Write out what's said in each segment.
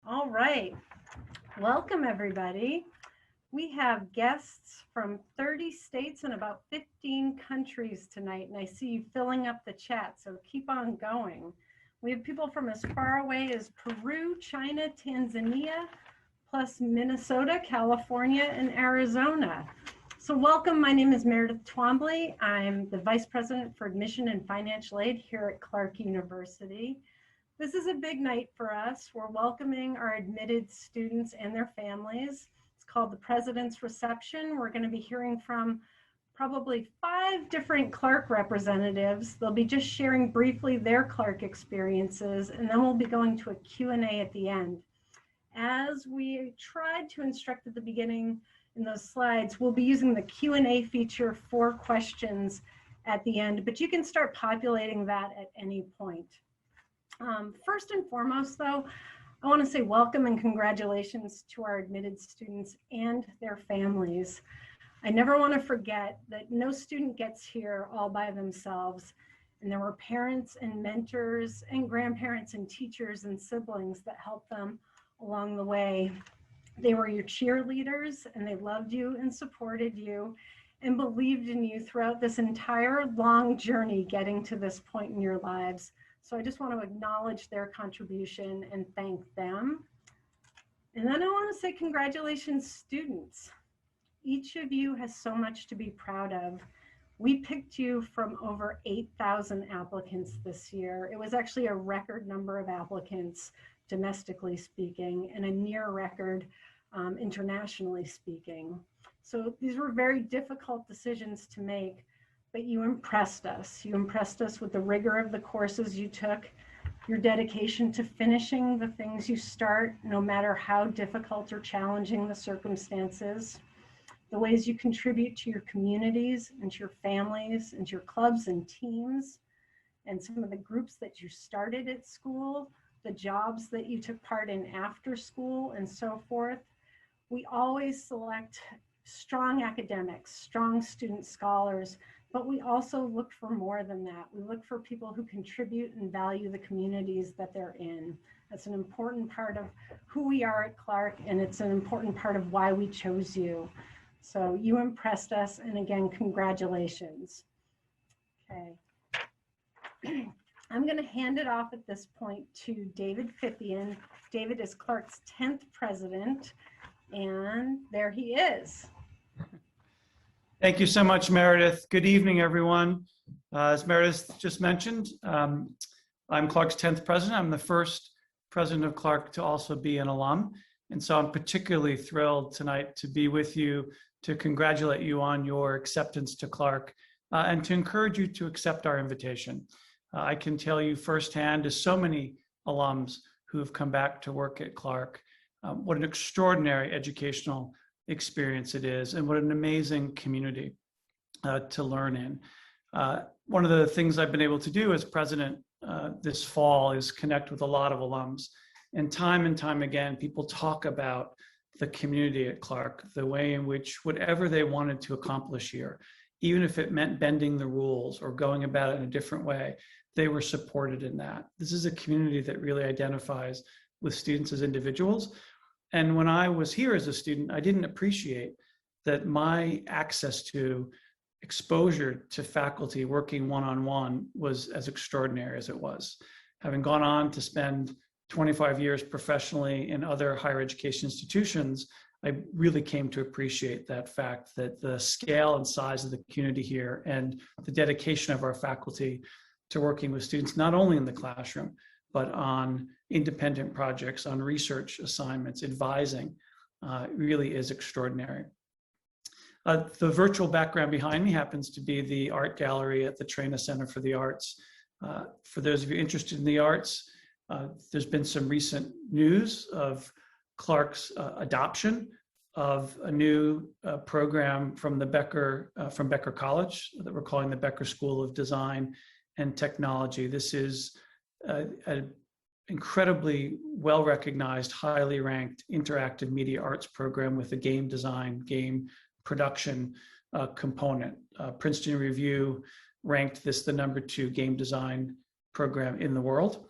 All right. Welcome, everybody. We have guests from 30 states and about 15 countries tonight, and I see you filling up the chat, so keep on going. We have people from as far away as Peru, China, Tanzania, plus Minnesota, California, and Arizona. So welcome. My name is Meredith Twombly. I'm the Vice President for Admission and Financial Aid here at Clark University. This is a big night for us. We're welcoming our admitted students and their families. It's called the President's Reception. We're going to be hearing from probably 5 different Clark representatives. They'll be just sharing briefly their Clark experiences, and then we'll be going to a Q&A at the end. As we tried to instruct at the beginning in those slides, we'll be using the Q&A feature for questions at the end, but you can start populating that at any point. First and foremost, though, I want to say welcome and congratulations to our admitted students and their families. I never want to forget that no student gets here all by themselves, and there were parents and mentors and grandparents and teachers and siblings that helped them along the way. They were your cheerleaders, and they loved you and supported you and believed in you throughout this entire long journey getting to this point in your lives. So I just want to acknowledge their contribution and thank them. And then I want to say congratulations, students. Each of you has so much to be proud of. We picked you from over 8,000 applicants this year. It was actually a record number of applicants, domestically speaking, and a near record internationally speaking. So these were very difficult decisions to make. But you impressed us. You impressed us with the rigor of the courses you took, your dedication to finishing the things you start, no matter how difficult or challenging the circumstances, the ways you contribute to your communities and to your families and to your clubs and teams, and some of the groups that you started at school, the jobs that you took part in after school, and so forth. We always select strong academics, strong student scholars, but we also look for more than that. We look for people who contribute and value the communities that they're in. That's an important part of who we are at Clark, and it's an important part of why we chose you. So you impressed us, and again, congratulations. Okay. I'm going to hand it off at this point to David Fithian. David is Clark's 10th president, and there he is. Thank you so much, Meredith. Good evening, everyone. As Meredith just mentioned, I'm Clark's 10th president. I'm the first president of Clark to also be an alum. And so I'm particularly thrilled tonight to be with you, to congratulate you on your acceptance to Clark, and to encourage you to accept our invitation. I can tell you firsthand, as so many alums who have come back to work at Clark, what an extraordinary educational experience it is, and what an amazing community to learn in. One of the things I've been able to do as president this fall is connect with a lot of alums. And time again, people talk about the community at Clark, the way in which whatever they wanted to accomplish here, even if it meant bending the rules or going about it in a different way, they were supported in that. This is a community that really identifies with students as individuals. And when I was here as a student, I didn't appreciate that my access to exposure to faculty working one-on-one was as extraordinary as it was. Having gone on to spend 25 years professionally in other higher education institutions, I really came to appreciate that fact, that the scale and size of the community here and the dedication of our faculty to working with students, not only in the classroom, but on independent projects, on research assignments, advising, really is extraordinary. The virtual background behind me happens to be the art gallery at the Trena Center for the Arts. For those of you interested in the arts, there's been some recent news of Clark's adoption of a new program from the Becker College that we're calling the Becker School of Design and Technology. This is an incredibly well-recognized, highly ranked interactive media arts program with a game design, game production component. Princeton Review ranked this the #2 game design program in the world.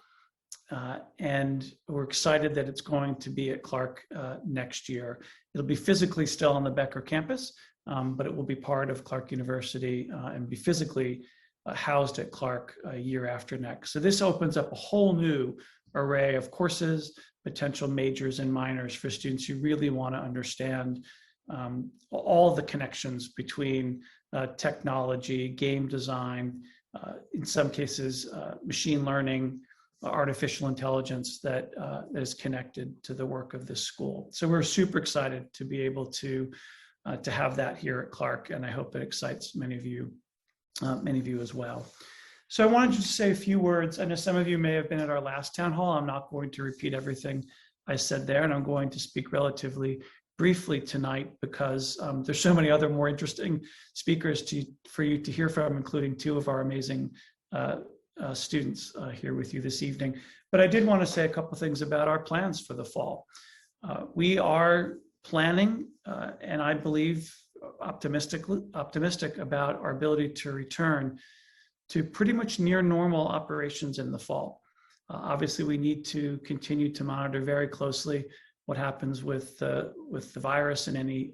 and we're excited that it's going to be at Clark next year. It'll be physically still on the Becker campus, but it will be part of Clark University and be physically housed at Clark a year after next. So this opens up a whole new array of courses, potential majors and minors for students who really want to understand all the connections between technology, game design, in some cases, machine learning, artificial intelligence that is connected to the work of this school. So we're super excited to be able to have that here at Clark, and I hope it excites many of you as well. So I wanted to say a few words. I know some of you may have been at our last town hall. I'm not going to repeat everything I said there, and I'm going to speak relatively briefly tonight because there's so many other more interesting speakers for you to hear from, including two of our amazing students here with you this evening. But I did want to say a couple things about our plans for the fall. We are planning, and I believe optimistic about our ability to return to pretty much near normal operations in the fall. Obviously, we need to continue to monitor very closely what happens with the virus and any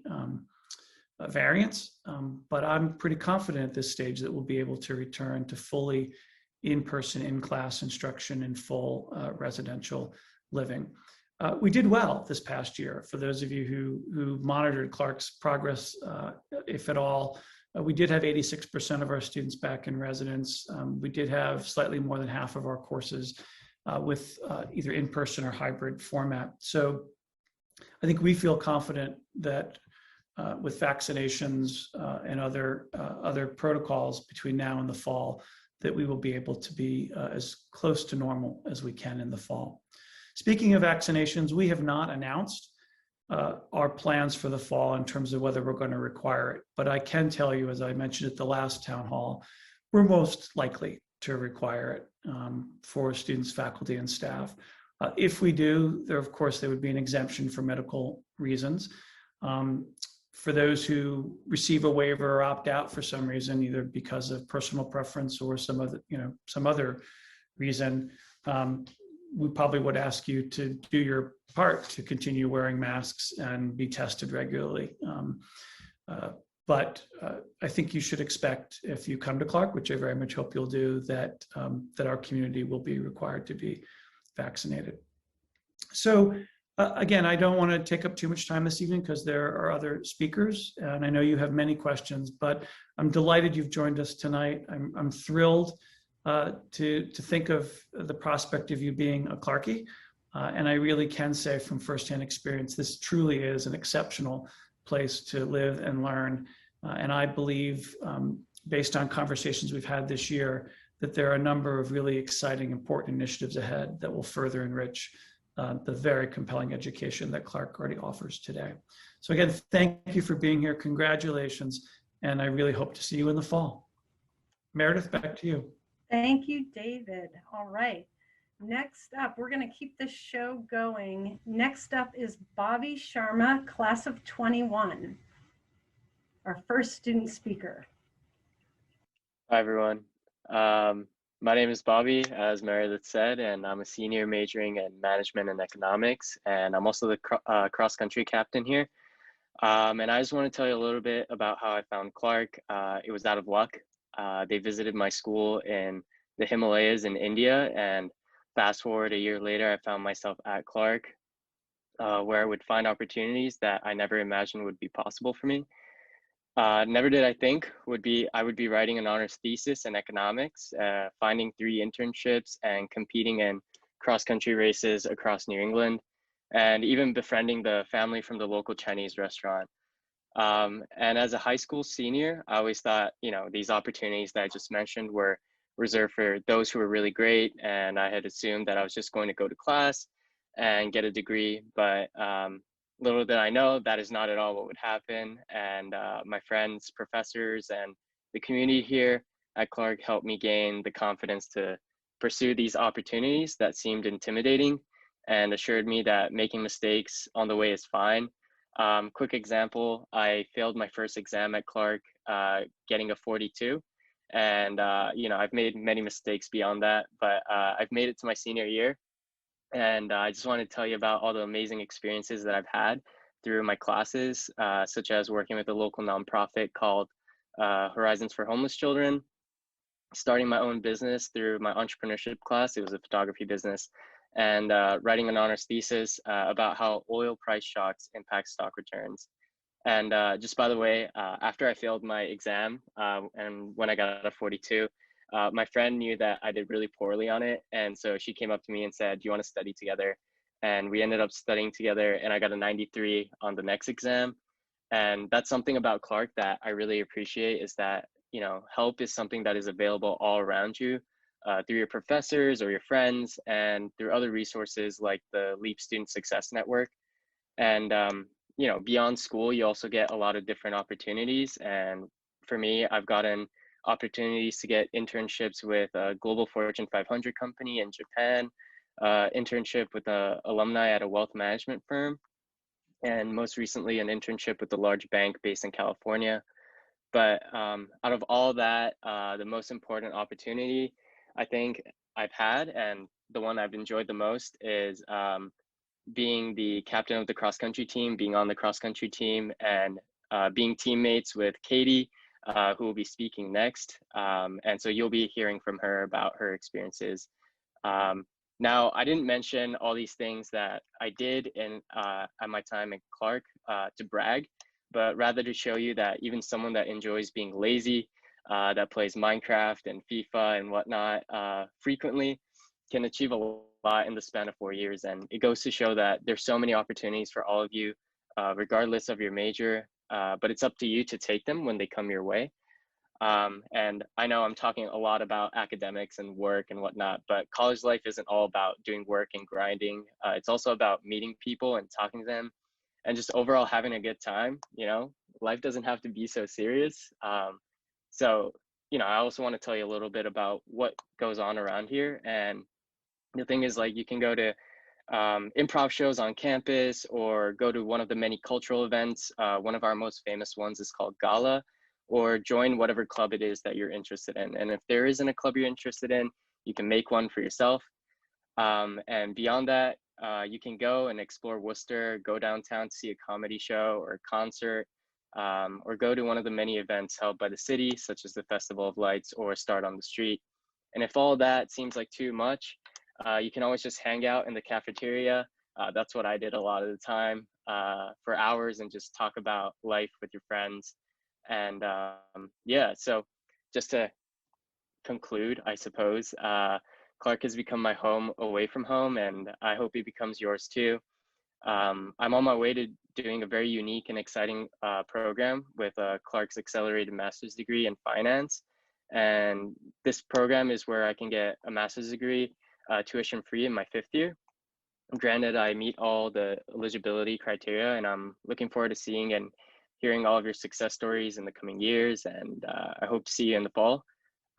variants, but I'm pretty confident at this stage that we'll be able to return to fully in-person, in-class instruction and full residential living. We did well this past year. For those of you who monitored Clark's progress, if at all, we did have 86% of our students back in residence. We did have slightly more than half of our courses with either in-person or hybrid format. So I think we feel confident that with vaccinations and other protocols between now and the fall, that we will be able to be as close to normal as we can in the fall. Speaking of vaccinations, we have not announced our plans for the fall in terms of whether we're going to require it. But I can tell you, as I mentioned at the last town hall, we're most likely to require it for students, faculty, and staff. If we do, there would be an exemption for medical reasons. For those who receive a waiver or opt out for some reason, either because of personal preference or some other reason, we probably would ask you to do your part to continue wearing masks and be tested regularly. But I think you should expect, if you come to Clark, which I very much hope you'll do, that our community will be required to be vaccinated. So again, I don't want to take up too much time this evening because there are other speakers, and I know you have many questions, but I'm delighted you've joined us tonight. I'm thrilled to think of the prospect of you being a Clarkie. And I really can say from firsthand experience, this truly is an exceptional place to live and learn. And I believe, based on conversations we've had this year, that there are a number of really exciting, important initiatives ahead that will further enrich the very compelling education that Clark already offers today. So again, thank you for being here. Congratulations. And I really hope to see you in the fall. Meredith, back to you. Thank you, David. All right. Next up, we're going to keep this show going. Next up is Bobby Sharma, class of 21, our first student speaker. Hi, everyone. My name is Bobby, as Meredith said, and I'm a senior majoring in management and economics, and I'm also the cross-country captain here. And I just want to tell you a little bit about how I found Clark. It was out of luck. They visited my school in the Himalayas in India, and fast forward a year later, I found myself at Clark, where I would find opportunities that I never imagined would be possible for me. Never did I think I would be writing an honors thesis in economics, finding 3 internships, and competing in cross-country races across New England, and even befriending the family from the local Chinese restaurant. And as a high school senior, I always thought, these opportunities that I just mentioned were reserved for those who were really great, and I had assumed that I was just going to go to class and get a degree, but little did I know that is not at all what would happen. And my friends, professors, and the community here at Clark helped me gain the confidence to pursue these opportunities that seemed intimidating, and assured me that making mistakes on the way is fine. Quick example, I failed my first exam at Clark, getting a 42. And, I've made many mistakes beyond that, but I've made it to my senior year, And I just want to tell you about all the amazing experiences that I've had through my classes, such as working with a local nonprofit called Horizons for Homeless Children, starting my own business through my entrepreneurship class. It was a photography business, and writing an honors thesis about how oil price shocks impact stock returns. And just by the way, after I failed my exam and when I got a 42, my friend knew that I did really poorly on it. And so she came up to me and said, "Do you want to study together?" And we ended up studying together, and I got a 93 on the next exam. And that's something about Clark that I really appreciate, is that, you know, help is something that is available all around you through your professors or your friends, and through other resources like the LEAP Student Success Network. And you know, beyond school, you also get a lot of different opportunities. And for me, I've gotten opportunities to get internships with a global Fortune 500 company in Japan, internship with a alumni at a wealth management firm, and most recently an internship with a large bank based in California. But out of all that, the most important opportunity I think I've had, and the one I've enjoyed the most, is being the captain of the cross country team, being on the cross country team, and being teammates with Katie, who will be speaking next. And so you'll be hearing from her about her experiences. Um, Now, I didn't mention all these things that I did at my time at Clark to brag, but rather to show you that even someone that enjoys being lazy, that plays Minecraft and FIFA and whatnot frequently, can achieve a lot in the span of 4 years. And it goes to show that there's so many opportunities for all of you, regardless of your major, but it's up to you to take them when they come your way. And I know I'm talking a lot about academics and work and whatnot, but college life isn't all about doing work and grinding. It's also about meeting people and talking to them, and just overall having a good time. You know, life doesn't have to be so serious. So, you know, I also want to tell you a little bit about what goes on around here. And the thing is, like, you can go to improv shows on campus, or go to one of the many cultural events. One of our most famous ones is called Gala, or join whatever club it is that you're interested in. And if there isn't a club you're interested in, you can make one for yourself. And beyond that, you can go and explore Worcester, go downtown to see a comedy show or a concert, or go to one of the many events held by the city, such as the Festival of Lights or Start on the Street. And if all that seems like too much, you can always just hang out in the cafeteria. That's what I did a lot of the time, for hours, and just talk about life with your friends. And yeah, so just to conclude, I suppose, Clark has become my home away from home, and I hope it becomes yours too. I'm on my way to doing a very unique and exciting program with Clark's Accelerated Master's Degree in Finance. And this program is where I can get a master's degree tuition free in my 5th year. Granted, I meet all the eligibility criteria, and I'm looking forward to seeing and hearing all of your success stories in the coming years. And I hope to see you in the fall.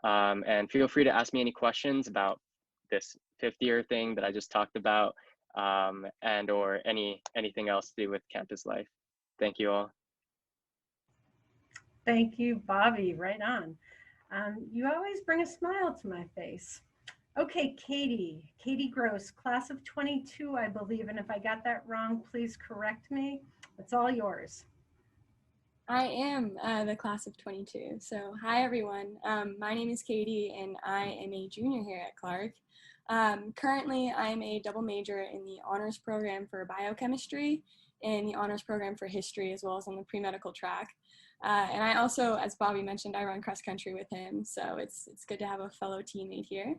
And feel free to ask me any questions about this 5th year thing that I just talked about, and or anything else to do with campus life. Thank you all. Thank you, Bobby. Right on. You always bring a smile to my face. Okay, Katie Gross, class of 22, I believe. And if I got that wrong, please correct me. It's all yours. I am the class of 22. So hi, everyone. My name is Katie, and I am a junior here at Clark. Currently, I'm a double major in the honors program for biochemistry and the honors program for history, as well as on the pre-medical track. And I also, as Bobby mentioned, I run cross country with him. So it's good to have a fellow teammate here.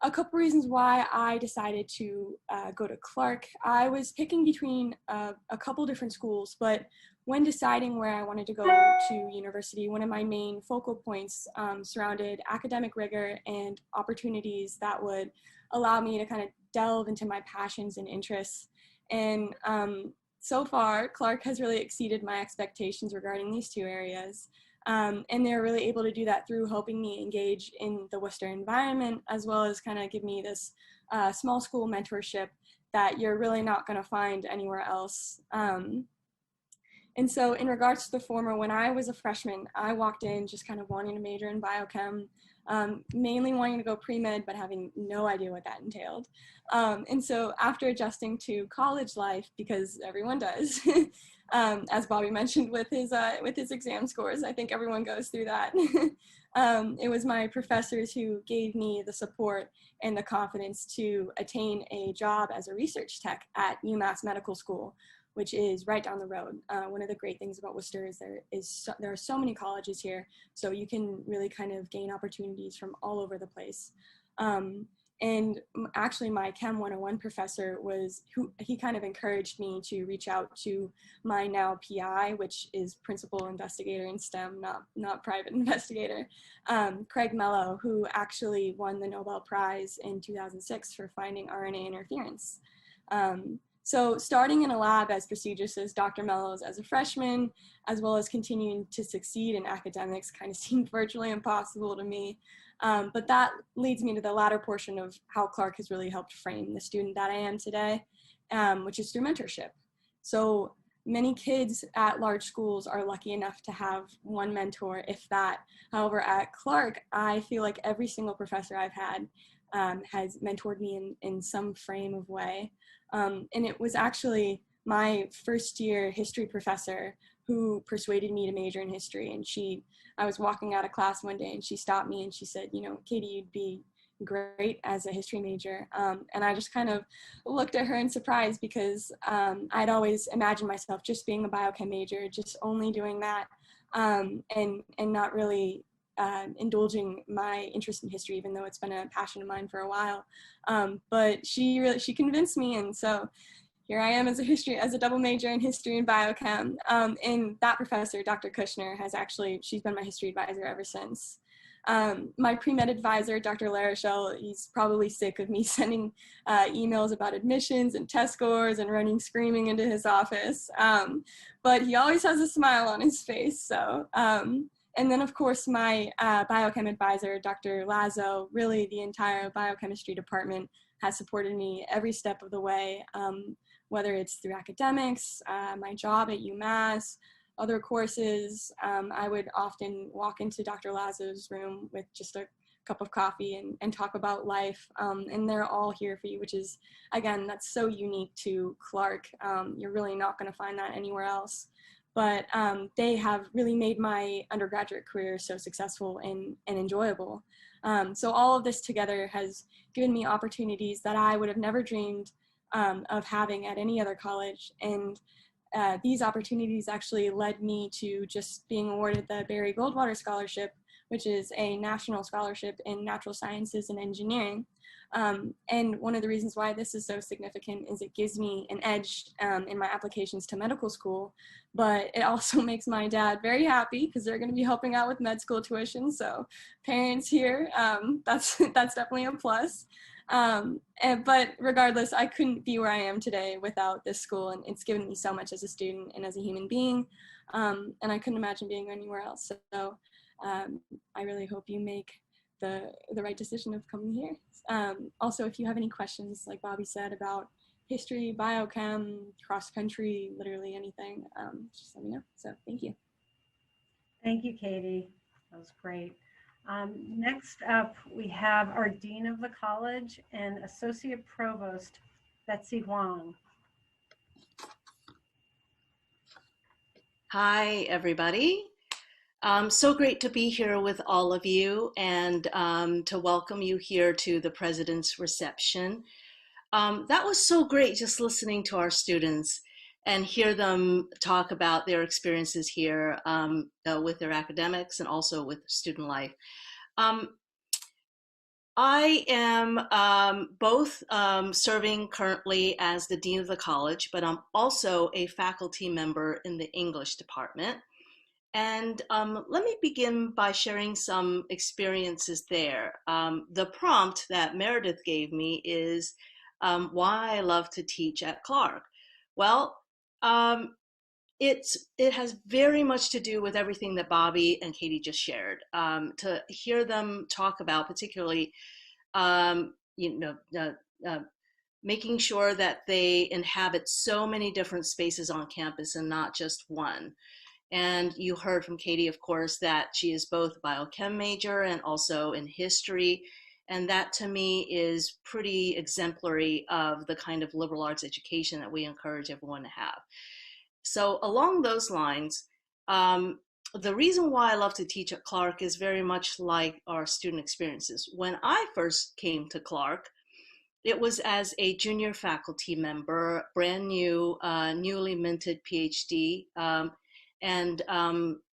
A couple reasons why I decided to go to Clark. I was picking between a couple different schools, but when deciding where I wanted to go to university, one of my main focal points surrounded academic rigor and opportunities that would allow me to kind of delve into my passions and interests. And so far, Clark has really exceeded my expectations regarding these two areas. And they're really able to do that through helping me engage in the Worcester environment, as well as kind of give me this small school mentorship that you're really not going to find anywhere else. And so in regards to the former, when I was a freshman, I walked in just kind of wanting to major in biochem. mainly wanting to go pre-med, but having no idea what that entailed. And so after adjusting to college life, because everyone does, as Bobby mentioned with his exam scores, I think everyone goes through that. It was my professors who gave me the support and the confidence to attain a job as a research tech at UMass Medical School, which is right down the road. One of the great things about Worcester is there are so many colleges here, so you can really kind of gain opportunities from all over the place. And actually my Chem 101 professor he kind of encouraged me to reach out to my now PI, which is principal investigator in STEM, not private investigator, Craig Mello, who actually won the Nobel Prize in 2006 for finding RNA interference. So starting in a lab as prestigious as Dr. Mello's as a freshman, as well as continuing to succeed in academics, kind of seemed virtually impossible to me. But that leads me to the latter portion of how Clark has really helped frame the student that I am today, which is through mentorship. So many kids at large schools are lucky enough to have one mentor, if that. However, at Clark, I feel like every single professor I've had has mentored me in some frame of way. And it was actually my first year history professor who persuaded me to major in history. And I was walking out of class one day and she stopped me and she said, you know, Katie, you'd be great as a history major. And I just kind of looked at her in surprise because I'd always imagined myself just being a biochem major, just only doing that, and not really indulging my interest in history, even though it's been a passion of mine for a while. But she convinced me, and so here I am as a double major in history and biochem. And that professor, Dr. Kushner, she's been my history advisor ever since. My pre-med advisor, Dr. Larochelle, he's probably sick of me sending emails about admissions and test scores and running screaming into his office. But he always has a smile on his face, so. And then, of course, my biochem advisor, Dr. Lazo, really the entire biochemistry department has supported me every step of the way, whether it's through academics, my job at UMass, other courses. I would often walk into Dr. Lazo's room with just a cup of coffee and talk about life, and they're all here for you, which is, again, that's so unique to Clark. You're really not going to find that anywhere else. But they have really made my undergraduate career so successful and enjoyable. So all of this together has given me opportunities that I would have never dreamed of having at any other college. And these opportunities actually led me to just being awarded the Barry Goldwater Scholarship, which is a national scholarship in natural sciences and engineering. And one of the reasons why this is so significant is it gives me an edge in my applications to medical school, but it also makes my dad very happy because they're going to be helping out with med school tuition. So parents here, that's definitely a plus. But regardless, I couldn't be where I am today without this school, and it's given me so much as a student and as a human being, and I couldn't imagine being anywhere else. So I really hope you make the right decision of coming here. Also, if you have any questions, like Bobby said, about history, biochem, cross-country, literally anything, just let me know. So thank you. Thank you, Katie. That was great. Next up, we have our Dean of the College and Associate Provost, Betsy Huang. Hi, everybody. So great to be here with all of you and to welcome you here to the President's reception. That was so great just listening to our students and hear them talk about their experiences here with their academics and also with student life. I am both serving currently as the Dean of the College, but I'm also a faculty member in the English department. And let me begin by sharing some experiences there. The prompt that Meredith gave me is why I love to teach at Clark. Well, it has very much to do with everything that Bobby and Katie just shared. To hear them talk about, particularly, making sure that they inhabit so many different spaces on campus and not just one. And you heard from Katie, of course, that she is both a biochem major and also in history. And that to me is pretty exemplary of the kind of liberal arts education that we encourage everyone to have. So along those lines, the reason why I love to teach at Clark is very much like our student experiences. When I first came to Clark, it was as a junior faculty member, brand new, newly minted PhD, and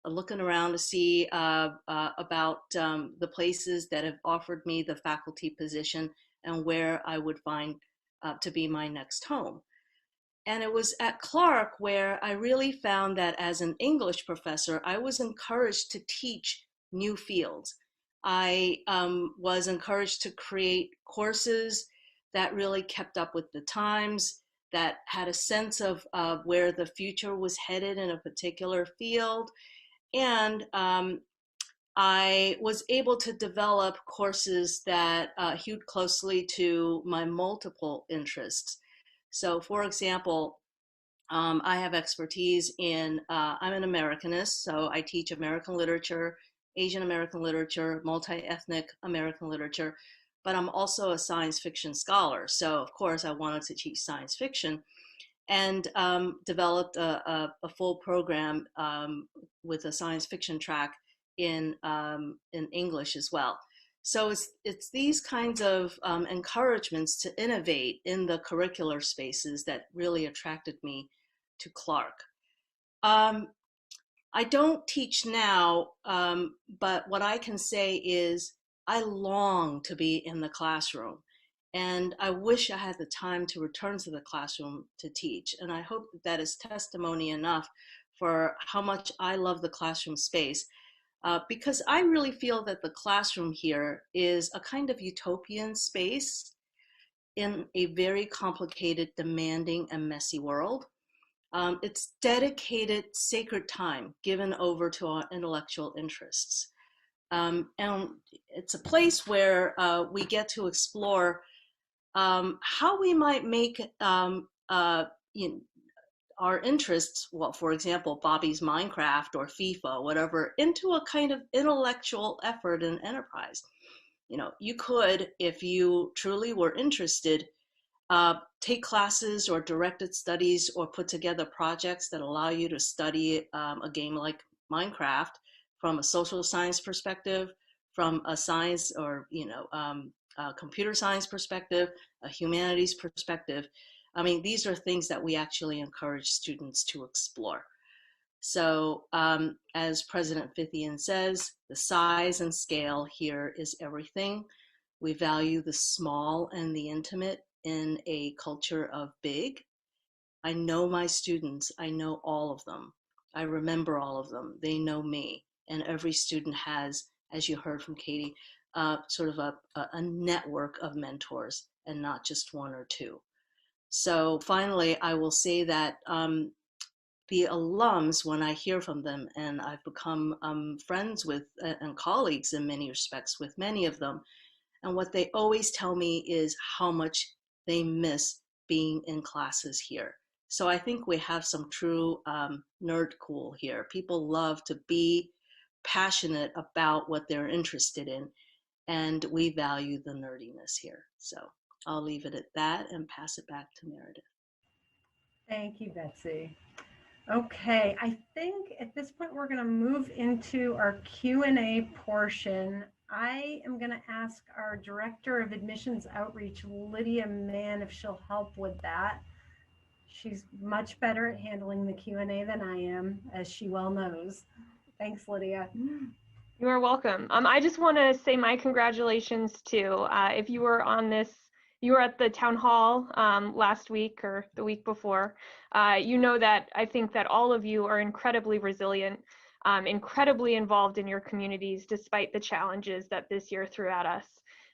looking around to see about the places that have offered me the faculty position and where I would find to be my next home. And it was at Clark where I really found that as an English professor, I was encouraged to teach new fields. I was encouraged to create courses that really kept up with the times, that had a sense of where the future was headed in a particular field. And I was able to develop courses that hewed closely to my multiple interests. So for example, I have expertise in, I'm an Americanist, so I teach American literature, Asian American literature, multi-ethnic American literature, but I'm also a science fiction scholar. So of course I wanted to teach science fiction and developed a full program with a science fiction track in English as well. So it's these kinds of encouragements to innovate in the curricular spaces that really attracted me to Clark. I don't teach now, but what I can say is I long to be in the classroom. And I wish I had the time to return to the classroom to teach. And I hope that is testimony enough for how much I love the classroom space. Because I really feel that the classroom here is a kind of utopian space in a very complicated, demanding, and messy world. It's dedicated, sacred time given over to our intellectual interests. And it's a place where we get to explore how we might make our interests, well, for example, Bobby's Minecraft or FIFA, whatever, into a kind of intellectual effort and enterprise. You know, you could, if you truly were interested, take classes or directed studies or put together projects that allow you to study a game like Minecraft from a social science perspective, from a science or, computer science perspective, a humanities perspective. I mean, these are things that we actually encourage students to explore. So as President Fithian says, the size and scale here is everything. We value the small and the intimate in a culture of big. I know my students, I know all of them. I remember all of them, they know me. And every student has, as you heard from Katie, sort of a network of mentors and not just one or two. So finally, I will say that the alums, when I hear from them, and I've become friends with and colleagues in many respects with many of them, and what they always tell me is how much they miss being in classes here. So I think we have some true nerd cool here. People love to be passionate about what they're interested in, and we value the nerdiness here. So I'll leave it at that and pass it back to Meredith. Thank you, Betsy. Okay, I think at this point we're going to move into our Q&A portion. I am going to ask our Director of Admissions Outreach, Lydia Mann, if she'll help with that. She's much better at handling the Q&A than I am, as she well knows. Thanks, Lydia. You are welcome. I just want to say my congratulations too. If you were on this, you were at the town hall last week or the week before, you know that I think that all of you are incredibly resilient, incredibly involved in your communities despite the challenges that this year threw at us.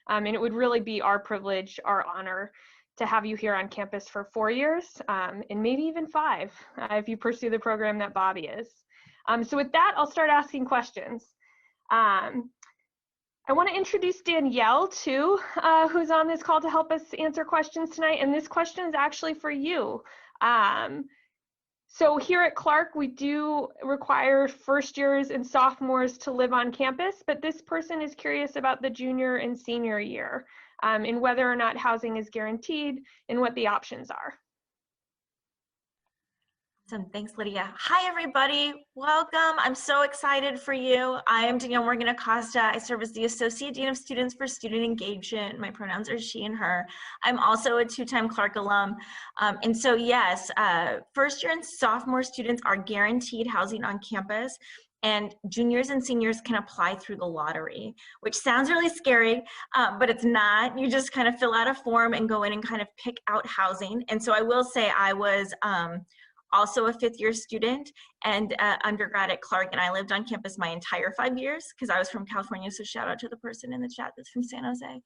And it would really be our privilege, our honor to have you here on campus for 4 years and maybe even 5 if you pursue the program that Bobby is. So with that, I'll start asking questions. I want to introduce Danielle too, who's on this call to help us answer questions tonight. And this question is actually for you. So here at Clark, we do require first years and sophomores to live on campus, but this person is curious about the junior and senior year and whether or not housing is guaranteed and what the options are. Awesome. Thanks, Lydia. Hi, everybody. Welcome. I'm so excited for you. I am Danielle Morgan Acosta. I serve as the Associate Dean of Students for Student Engagement. My pronouns are she and her. I'm also a two-time Clark alum. And so, yes, first year and sophomore students are guaranteed housing on campus. And juniors and seniors can apply through the lottery, which sounds really scary, but it's not. You just kind of fill out a form and go in and kind of pick out housing. And so I will say I was also a fifth-year student and undergrad at Clark, and I lived on campus my entire 5 years because I was from California, so shout out to the person in the chat that's from San Jose.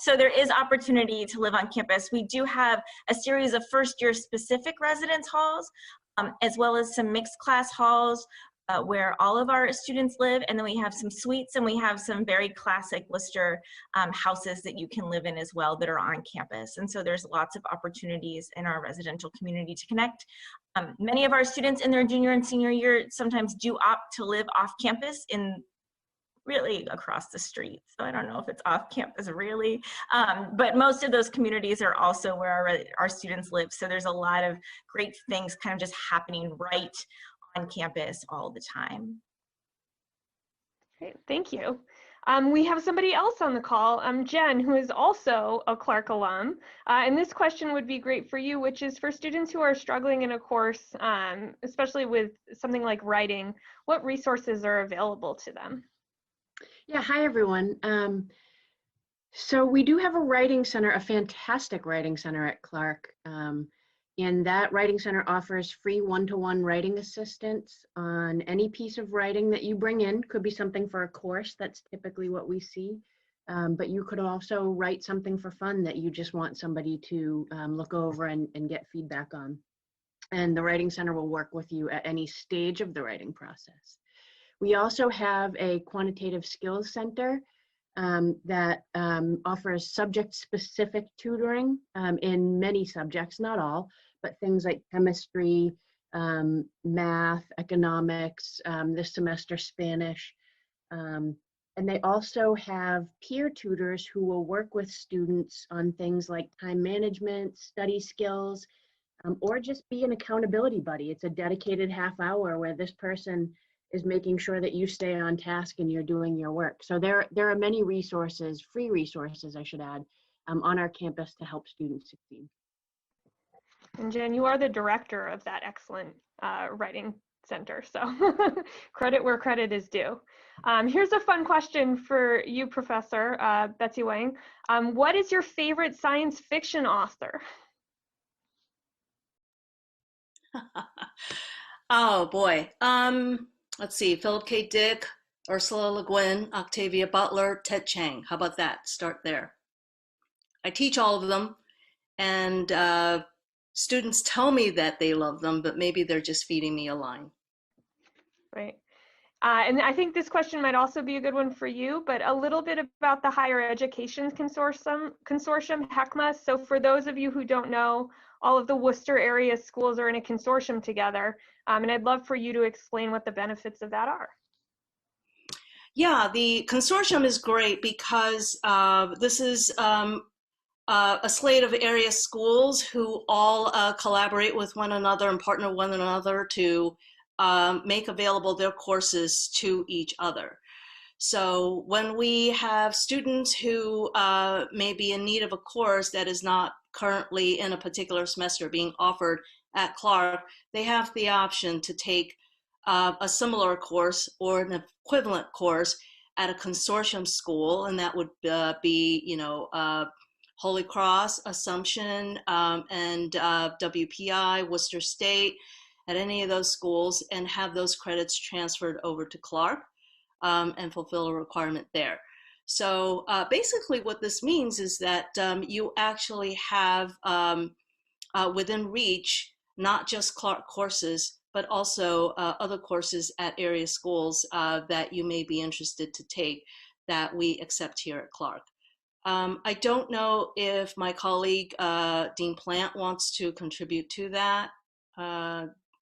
So there is opportunity to live on campus. We do have a series of first-year specific residence halls, as well as some mixed class halls where all of our students live, and then we have some suites and we have some very classic Worcester houses that you can live in as well that are on campus. And so there's lots of opportunities in our residential community to connect. Many of our students in their junior and senior year sometimes do opt to live off campus in really across the street. So I don't know if it's off campus really, but most of those communities are also where our students live. So there's a lot of great things kind of just happening right on campus all the time. Great, thank you. We have somebody else on the call, Jen, who is also a Clark alum. And this question would be great for you, which is for students who are struggling in a course, especially with something like writing, what resources are available to them? Yeah, hi everyone. So we do have a writing center, a fantastic writing center at Clark. And that writing center offers free one-to-one writing assistance on any piece of writing that you bring in. Could be something for a course, that's typically what we see. But you could also write something for fun that you just want somebody to look over and get feedback on. And the writing center will work with you at any stage of the writing process. We also have a quantitative skills center that offers subject-specific tutoring in many subjects, not all, but things like chemistry, math, economics, this semester Spanish. And they also have peer tutors who will work with students on things like time management, study skills, or just be an accountability buddy. It's a dedicated half hour where this person is making sure that you stay on task and you're doing your work. So there are many resources, free resources I should add, on our campus to help students succeed. And Jen, you are the director of that excellent writing center, so credit where credit is due. Here's a fun question for you, Professor Betsy Wang. What is your favorite science fiction author? Oh boy. Let's see, Philip K. Dick, Ursula Le Guin, Octavia Butler, Ted Chiang. How about that? Start there. I teach all of them, and students tell me that they love them, but maybe they're just feeding me a line. Right. And I think this question might also be a good one for you, but a little bit about the Higher Education Consortium, HECMA. So for those of you who don't know, all of the Worcester area schools are in a consortium together. And I'd love for you to explain what the benefits of that are. Yeah, the consortium is great because this is a slate of area schools who all collaborate with one another and partner one another to make available their courses to each other. So when we have students who may be in need of a course that is not currently in a particular semester being offered at Clark, they have the option to take a similar course or an equivalent course at a consortium school, and that would be, you know, Holy Cross, Assumption, and WPI, Worcester State, at any of those schools, and have those credits transferred over to Clark and fulfill a requirement there. So basically what this means is that you actually have within reach not just Clark courses, but also other courses at area schools that you may be interested to take that we accept here at Clark. I don't know if my colleague, Dean Plant, wants to contribute to that.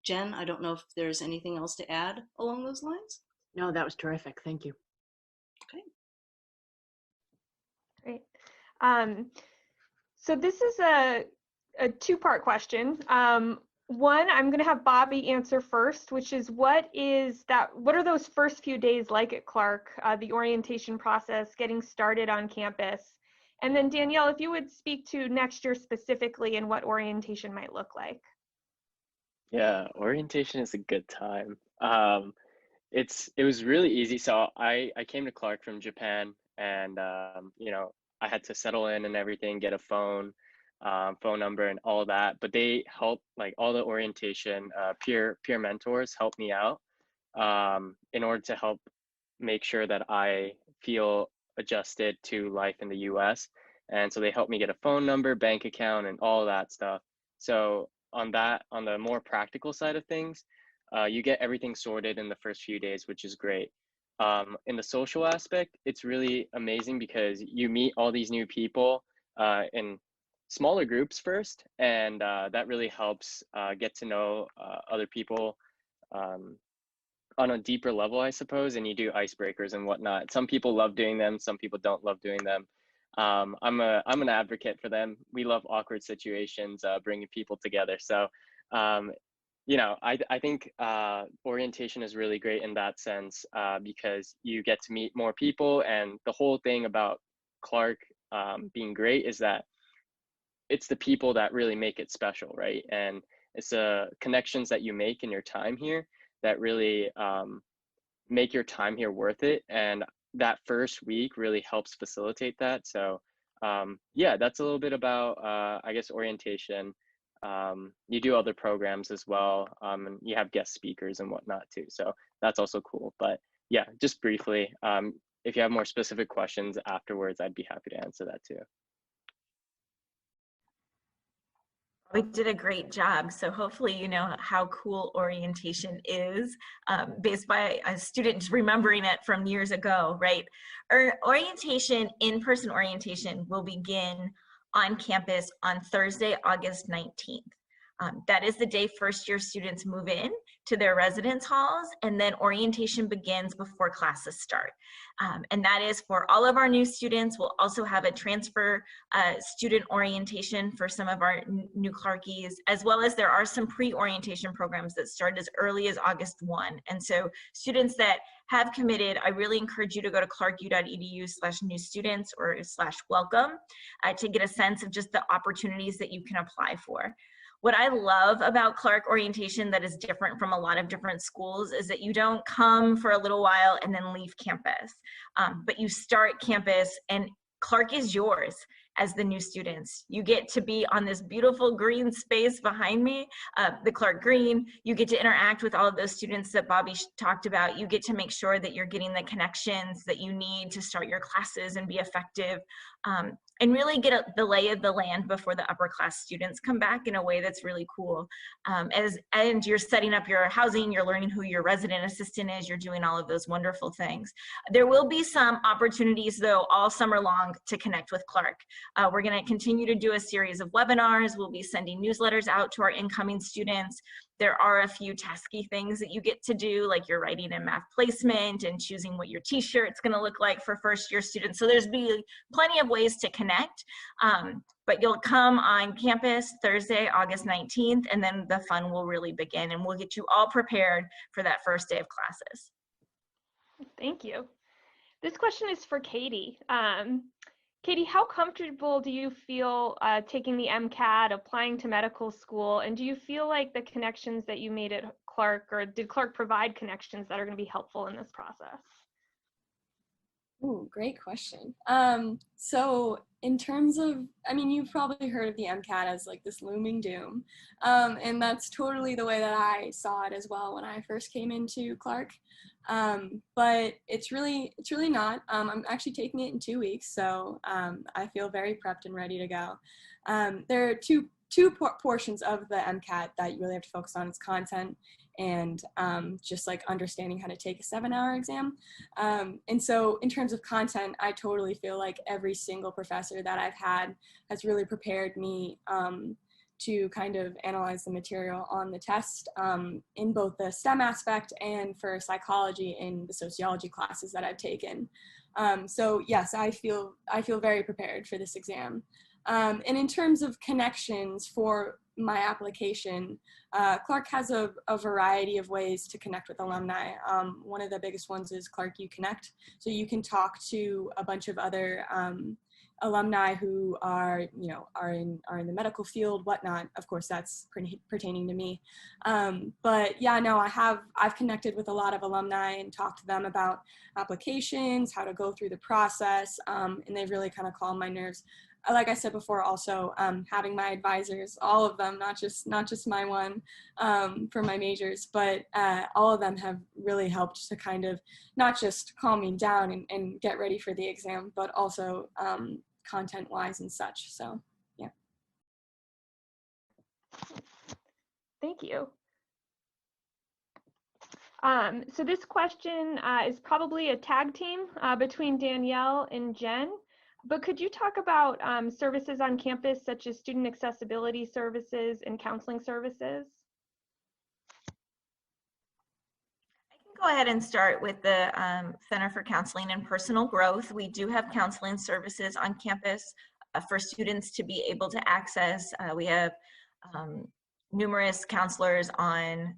Jen, I don't know if there's anything else to add along those lines. No, that was terrific. Thank you. Great. So this is a two-part question. One, I'm going to have Bobby answer first, which is what are those first few days like at Clark, the orientation process, getting started on campus? And then Danielle, if you would speak to next year specifically and what orientation might look like. Yeah, orientation is a good time. It was really easy. So I came to Clark from Japan, and you know, I had to settle in and everything, get a phone number and all that. But they helped, like all the orientation peer mentors helped me out in order to help make sure that I feel adjusted to life in the US. And so they helped me get a phone number, bank account, and all that stuff. So on the more practical side of things, you get everything sorted in the first few days, which is great. In the social aspect, it's really amazing because you meet all these new people in smaller groups first, and that really helps get to know other people on a deeper level, I suppose, and you do icebreakers and whatnot. Some people love doing them, some people don't love doing them. I'm an advocate for them. We love awkward situations, bringing people together. So, you know, I think orientation is really great in that sense because you get to meet more people, and the whole thing about Clark being great is that it's the people that really make it special, right? And it's the connections that you make in your time here that really make your time here worth it. And that first week really helps facilitate that. So yeah, that's a little bit about, I guess, orientation. You do other programs as well, and you have guest speakers and whatnot too. So that's also cool. But yeah, just briefly, if you have more specific questions afterwards, I'd be happy to answer that too. We did a great job. So hopefully you know how cool orientation is based by a student remembering it from years ago, right? Orientation, in-person orientation, will begin on campus on Thursday, August 19th. That is the day first-year students move in to their residence halls, and then orientation begins before classes start. And that is for all of our new students. We'll also have a transfer student orientation for some of our new Clarkies, as well as there are some pre-orientation programs that start as early as August 1. And so students that have committed, I really encourage you to go to clarku.edu/new students or /welcome to get a sense of just the opportunities that you can apply for. What I love about Clark orientation that is different from a lot of different schools is that you don't come for a little while and then leave campus, but you start campus and Clark is yours as the new students. You get to be on this beautiful green space behind me, the Clark Green. You get to interact with all of those students that Bobby talked about. You get to make sure that you're getting the connections that you need to start your classes and be effective, and really get the lay of the land before the upper class students come back in a way that's really cool. And you're setting up your housing, you're learning who your resident assistant is, you're doing all of those wonderful things. There will be some opportunities though all summer long to connect with Clark. We're gonna continue to do a series of webinars. We'll be sending newsletters out to our incoming students. There are a few tasky things that you get to do, like your writing and math placement and choosing what your t-shirt's gonna look like for first year students. So there's be plenty of ways to connect, but you'll come on campus Thursday, August 19th, and then the fun will really begin and we'll get you all prepared for that first day of classes. Thank you. This question is for Katie. Katie, how comfortable do you feel taking the MCAT, applying to medical school, and do you feel like the connections that you made at Clark, or did Clark provide connections that are going to be helpful in this process? Ooh, great question. So in terms of, I mean, you've probably heard of the MCAT as like this looming doom, and that's totally the way that I saw it as well when I first came into Clark. But it's really not. I'm actually taking it in 2 weeks, so I feel very prepped and ready to go. There are two portions of the MCAT that you really have to focus on. It's content and just like understanding how to take a 7-hour exam. And so in terms of content, I totally feel like every single professor that I've had has really prepared me to kind of analyze the material on the test in both the STEM aspect and for psychology in the sociology classes that I've taken. So yes, I feel very prepared for this exam. And in terms of connections for my application, Clark has a variety of ways to connect with alumni. One of the biggest ones is Clark U Connect. So you can talk to a bunch of other alumni who are in the medical field, whatnot. Of course, that's pertaining to me. But yeah, no, I've connected with a lot of alumni and talked to them about applications, how to go through the process, and they've really kind of calmed my nerves. Like I said before, also having my advisors, all of them, not just my one for my majors, but all of them have really helped to kind of not just calm me down and get ready for the exam, but also content-wise and such. So, yeah. Thank you. So this question is probably a tag team between Danielle and Jen. But could you talk about services on campus such as student accessibility services and counseling services? I can go ahead and start with the Center for Counseling and Personal Growth. We do have counseling services on campus for students to be able to access. We have numerous counselors on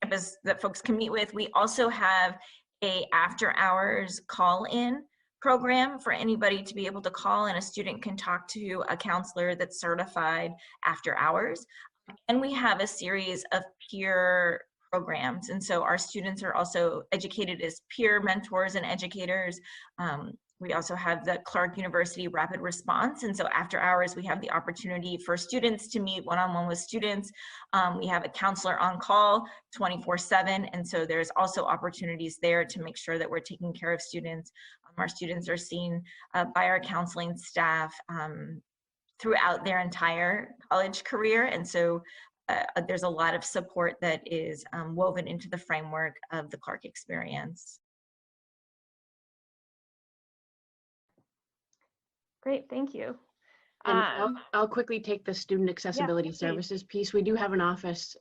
campus that folks can meet with. We also have a after-hours call-in program for anybody to be able to call, and a student can talk to a counselor that's certified after hours. And we have a series of peer programs, and so our students are also educated as peer mentors and educators. We also have the Clark University Rapid Response, and so after hours we have the opportunity for students to meet one-on-one with students. We have a counselor on call 24/7, and so there's also opportunities there to make sure that we're taking care of students. Our students are seen by our counseling staff throughout their entire college career, and so there's a lot of support that is woven into the framework of the Clark experience. Great, thank you. And I'll quickly take the student accessibility services piece. We do have an office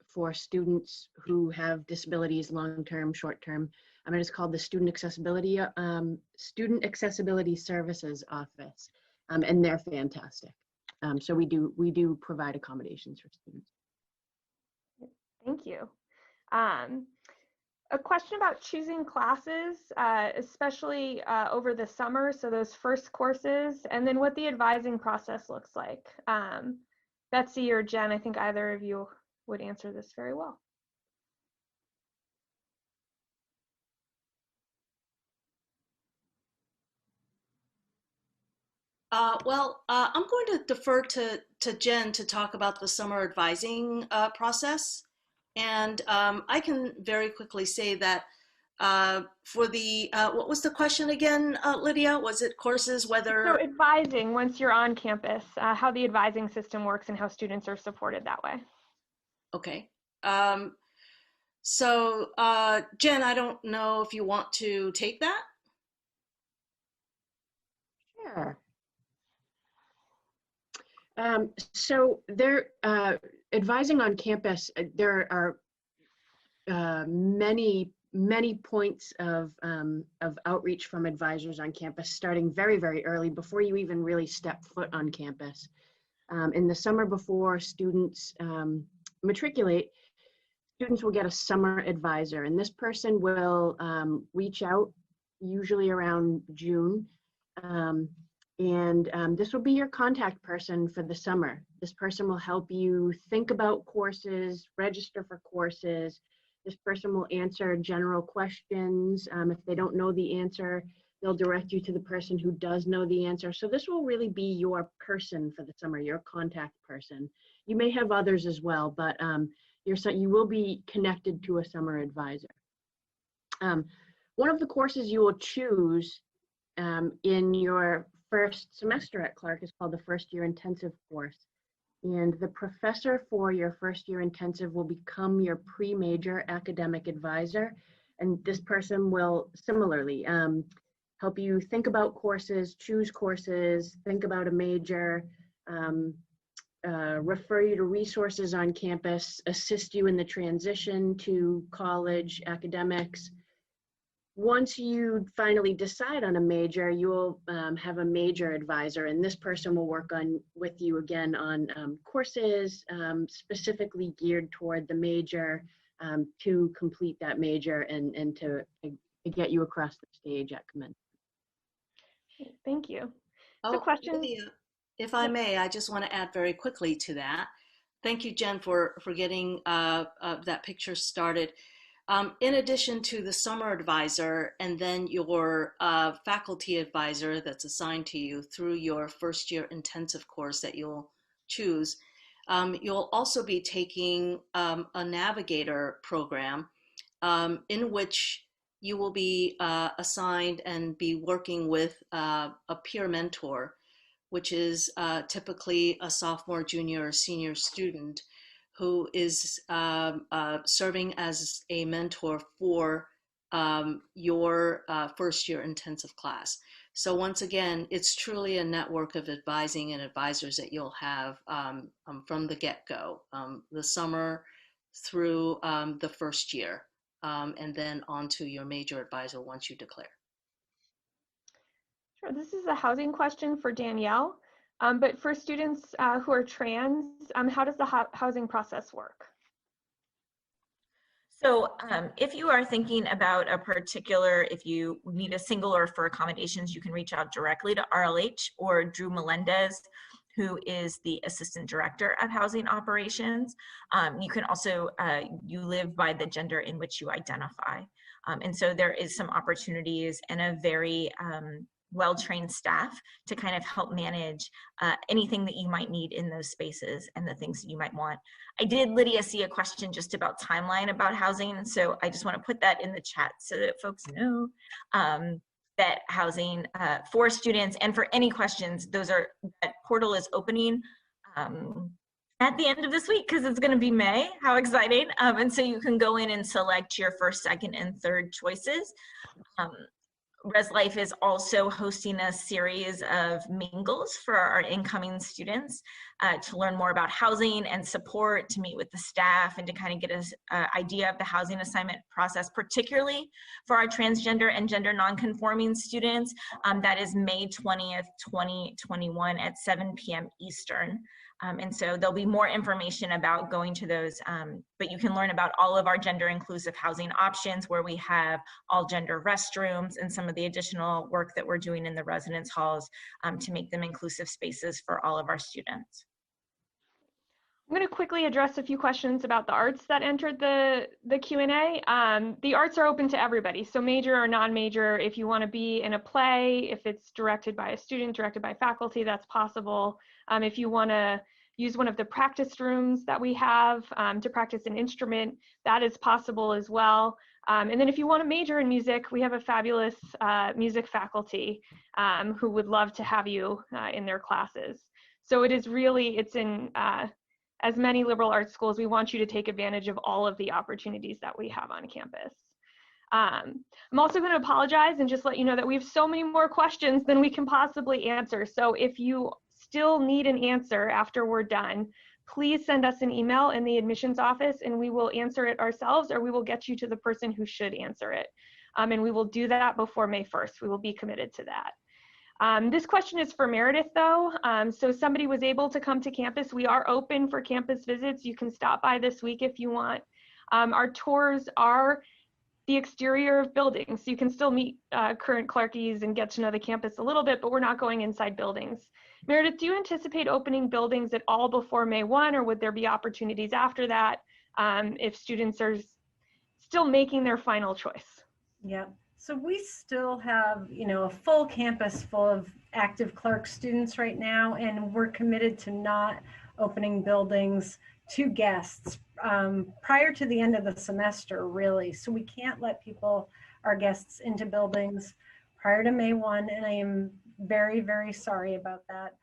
for students who have disabilities, long-term, short-term. It is called the Student Accessibility Services Office, and they're fantastic. So we do provide accommodations for students. Thank you. A question about choosing classes, especially over the summer, so those first courses, and then what the advising process looks like. Betsy or Jen, I think either of you would answer this very well. I'm going to defer to Jen to talk about the summer advising process. And I can very quickly say that for the, what was the question again, Lydia? Was it courses, whether? So advising, once you're on campus, how the advising system works and how students are supported that way. Okay. So Jen, I don't know if you want to take that? Sure. So there, advising on campus, there are many points of outreach from advisors on campus, starting very, very early, before you even really step foot on campus. In the summer before students matriculate, students will get a summer advisor, and this person will reach out usually around June. This will be your contact person for the summer. This person will help you think about courses, register for courses. This person will answer general questions. If they don't know the answer, they'll direct you to the person who does know the answer. So this will really be your person for the summer, your contact person. You may have others as well, but you will be connected to a summer advisor. One of the courses you will choose in your first semester at Clark is called the First Year Intensive course. And the professor for your first year intensive will become your pre-major academic advisor. And this person will similarly help you think about courses, choose courses, think about a major, refer you to resources on campus, assist you in the transition to college academics. Once you finally decide on a major, you will have a major advisor, and this person will work with you again on courses specifically geared toward the major to complete that major and to get you across the stage at commencement. Thank you. Oh, So questions? Lydia, if I may, I just want to add very quickly to that. Thank you, Jen, for getting that picture started. In addition to the summer advisor and then your faculty advisor that's assigned to you through your first year intensive course that you'll choose, you'll also be taking a navigator program in which you will be assigned and be working with a peer mentor, which is typically a sophomore, junior, or senior student who is serving as a mentor for your first year intensive class. So once again, it's truly a network of advising and advisors that you'll have from the get-go, the summer through the first year, and then on to your major advisor once you declare. Sure, this is a housing question for Danielle. But for students who are trans, how does the housing process work? So if you are thinking about a particular, if you need a single or for accommodations, you can reach out directly to RLH or Drew Melendez, who is the Assistant Director of Housing Operations. You can also, you live by the gender in which you identify. And so there is some opportunities and a very well-trained staff to kind of help manage anything that you might need in those spaces and the things that you might want. I did, Lydia, see a question just about timeline about housing. And so I just want to put that in the chat so that folks know that housing for students and for any questions, that portal is opening at the end of this week because it's going to be May. How exciting. And so you can go in and select your first, second, and third choices. Res Life is also hosting a series of mingles for our incoming students to learn more about housing and support, to meet with the staff, and to kind of get an idea of the housing assignment process, particularly for our transgender and gender nonconforming students. That is May 20th, 2021 at 7 p.m. Eastern. And so there'll be more information about going to those, but you can learn about all of our gender inclusive housing options, where we have all gender restrooms and some of the additional work that we're doing in the residence halls to make them inclusive spaces for all of our students. I'm going to quickly address a few questions about the arts that entered the Q&A. The arts are open to everybody, so major or non-major. If you want to be in a play, if it's directed by a student, directed by faculty, that's possible. If you want to use one of the practice rooms that we have to practice an instrument, that is possible as well. And then if you want to major in music, we have a fabulous music faculty who would love to have you in their classes. So it is really, it's in as many liberal arts schools. We want you to take advantage of all of the opportunities that we have on campus. I'm also going to apologize and just let you know that we have so many more questions than we can possibly answer. So if you still need an answer after we're done, please send us an email in the admissions office and we will answer it ourselves, or we will get you to the person who should answer it. And we will do that before May 1st. We will be committed to that. This question is for Meredith though. So somebody was able to come to campus. We are open for campus visits. You can stop by this week if you want. Our tours are the exterior of buildings. So you can still meet current Clarkies and get to know the campus a little bit, but we're not going inside buildings. Meredith, do you anticipate opening buildings at all before May 1, or would there be opportunities after that if students are still making their final choice? Yeah, so we still have, a full campus full of active Clark students right now, and we're committed to not opening buildings to guests prior to the end of the semester, really. So we can't let our guests into buildings prior to May 1, and I am very, very sorry about that.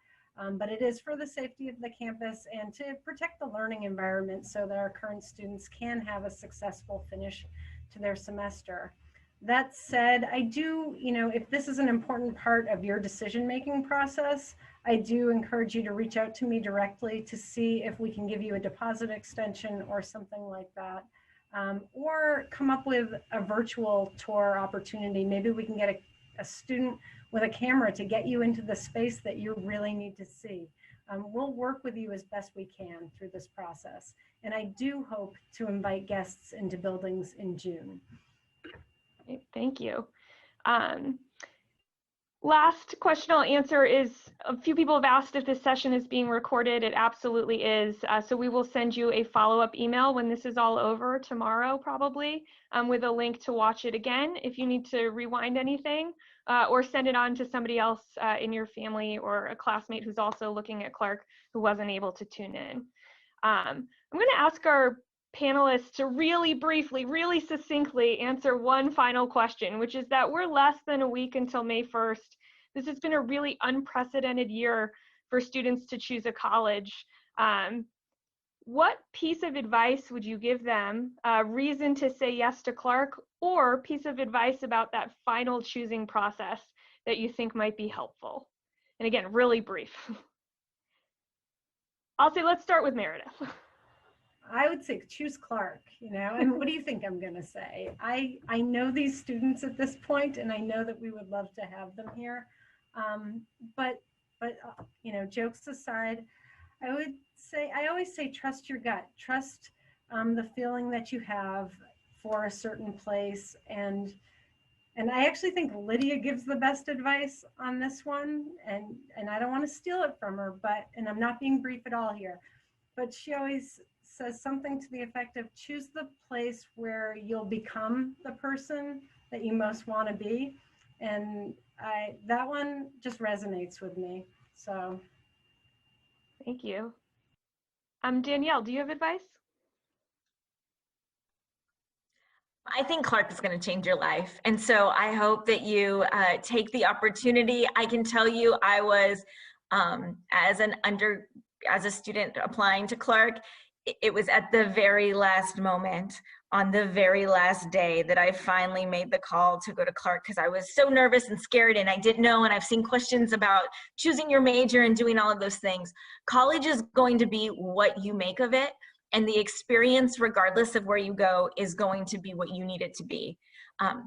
But it is for the safety of the campus and to protect the learning environment so that our current students can have a successful finish to their semester. That said, I do, if this is an important part of your decision-making process, I do encourage you to reach out to me directly to see if we can give you a deposit extension or something like that. Or come up with a virtual tour opportunity. Maybe we can get a student with a camera to get you into the space that you really need to see. We'll work with you as best we can through this process. And I do hope to invite guests into buildings in June. Okay, thank you. Last question I'll answer is, a few people have asked if this session is being recorded. It absolutely is. So we will send you a follow-up email when this is all over tomorrow, probably, with a link to watch it again if you need to rewind anything, or send it on to somebody else in your family or a classmate who's also looking at Clark who wasn't able to tune in. I'm going to ask our panelists to really briefly, really succinctly answer one final question, which is that we're less than a week until May 1st. This has been a really unprecedented year for students to choose a college. What piece of advice would you give them, reason to say yes to Clark, or piece of advice about that final choosing process that you think might be helpful? And again, really brief. I'll say, let's start with Meredith. I would say choose Clark, you know, and what do you think I'm going to say? I know these students at this point, and I know that we would love to have them here. But you know, jokes aside, I would say, I always say, trust your gut, trust the feeling that you have for a certain place. And I actually think Lydia gives the best advice on this one, and I don't want to steal it from her, and I'm not being brief at all here, but she always says something to the effect of, choose the place where you'll become the person that you most want to be. And that one just resonates with me. So thank you. Danielle, do you have advice? I think Clark is going to change your life. And so I hope that you take the opportunity. I can tell you, I was, as a student applying to Clark, it was at the very last moment, on the very last day, that I finally made the call to go to Clark, because I was so nervous and scared and I didn't know. And I've seen questions about choosing your major and doing all of those things. College is going to be what you make of it. And the experience, regardless of where you go, is going to be what you need it to be.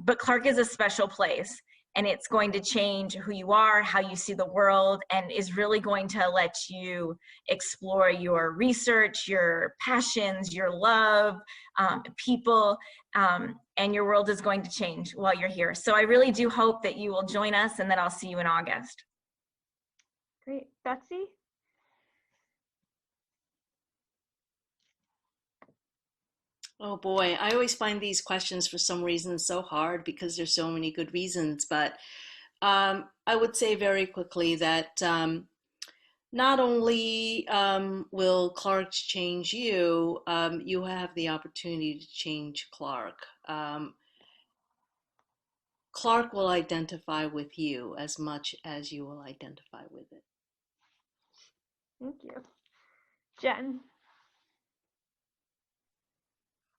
But Clark is a special place, and it's going to change who you are, how you see the world, and is really going to let you explore your research, your passions, your love, people, and your world is going to change while you're here. So I really do hope that you will join us, and that I'll see you in August. Great. Betsy? Oh boy, I always find these questions for some reason so hard because there's so many good reasons. But I would say very quickly that not only will Clark change you, you have the opportunity to change Clark. Clark will identify with you as much as you will identify with it. Thank you. Jen?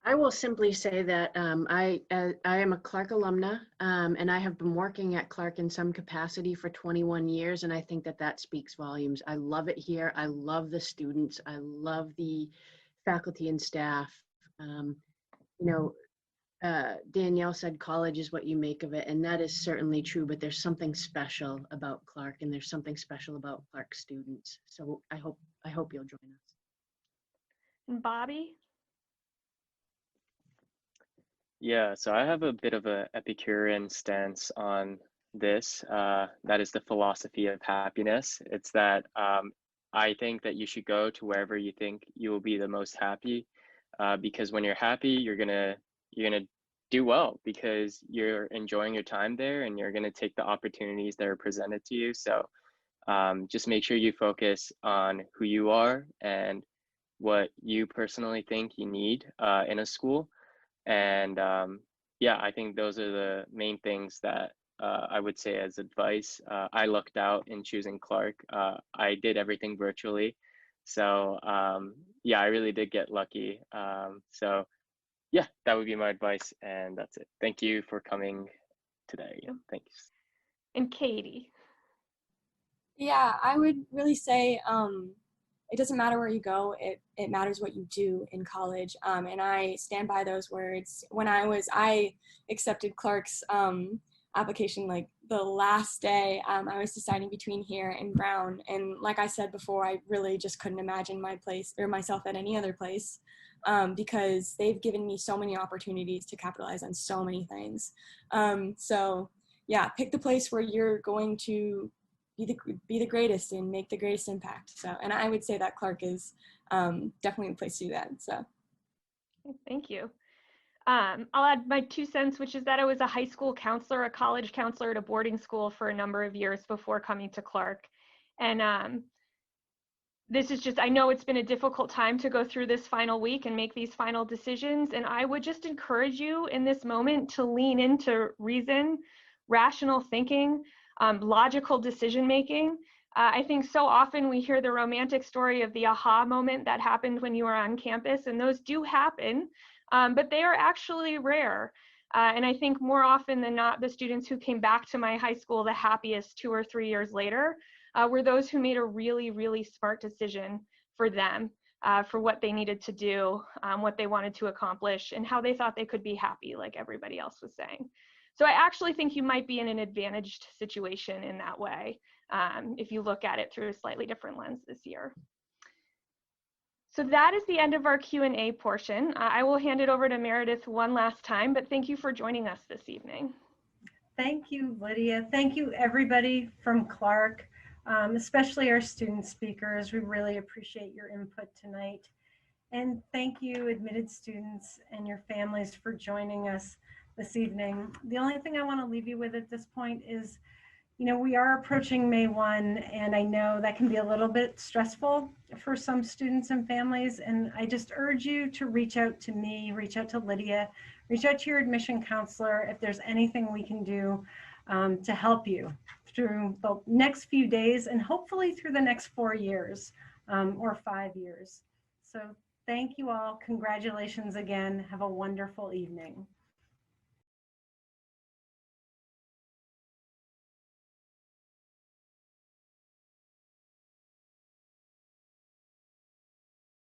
I will simply say that I am a Clark alumna, and I have been working at Clark in some capacity for 21 years, and I think that that speaks volumes. I love it here. I love the students. I love the faculty and staff. Danielle said college is what you make of it, and that is certainly true, but there's something special about Clark, and there's something special about Clark students. So I hope you'll join us. And Bobby? Yeah, so I have a bit of an Epicurean stance on this. That is the philosophy of happiness. It's that I think that you should go to wherever you think you will be the most happy, because when you're happy, you're gonna do well because you're enjoying your time there and you're gonna take the opportunities that are presented to you. So just make sure you focus on who you are and what you personally think you need in a school. And yeah, I think those are the main things that I would say as advice. I lucked out in choosing Clark. I did everything virtually. So yeah, I really did get lucky. So yeah, that would be my advice, and that's it. Thank you for coming today. Thanks. And Katie? Yeah, I would really say it doesn't matter where you go, it matters what you do in college. And I stand by those words. When I accepted Clark's application like the last day. I was deciding between here and Brown. And like I said before, I really just couldn't imagine my place or myself at any other place because they've given me so many opportunities to capitalize on so many things. So yeah, pick the place where you're going to be the greatest and make the greatest impact. So, and I would say that Clark is definitely the place to do that. So, thank you. I'll add my 2 cents, which is that I was a high school counselor, a college counselor at a boarding school for a number of years before coming to Clark. And this is just, I know it's been a difficult time to go through this final week and make these final decisions. And I would just encourage you in this moment to lean into reason, rational thinking, logical decision-making. I think so often we hear the romantic story of the aha moment that happened when you were on campus, and those do happen. But they are actually rare. And I think more often than not, the students who came back to my high school the happiest 2 or 3 years later were those who made a really, really smart decision for them, for what they needed to do, what they wanted to accomplish, and how they thought they could be happy, like everybody else was saying. So I actually think you might be in an advantaged situation in that way, if you look at it through a slightly different lens this year. So that is the end of our Q&A portion. I will hand it over to Meredith one last time, but thank you for joining us this evening. Thank you, Lydia. Thank you, everybody from Clark, especially our student speakers. We really appreciate your input tonight. And thank you, admitted students and your families, for joining us this evening. The only thing I want to leave you with at this point is, you know, we are approaching May 1, and I know that can be a little bit stressful for some students and families. And I just urge you to reach out to me, reach out to Lydia, reach out to your admission counselor if there's anything we can do to help you through the next few days and hopefully through the next 4 years or 5 years. So thank you all. Congratulations again. Have a wonderful evening.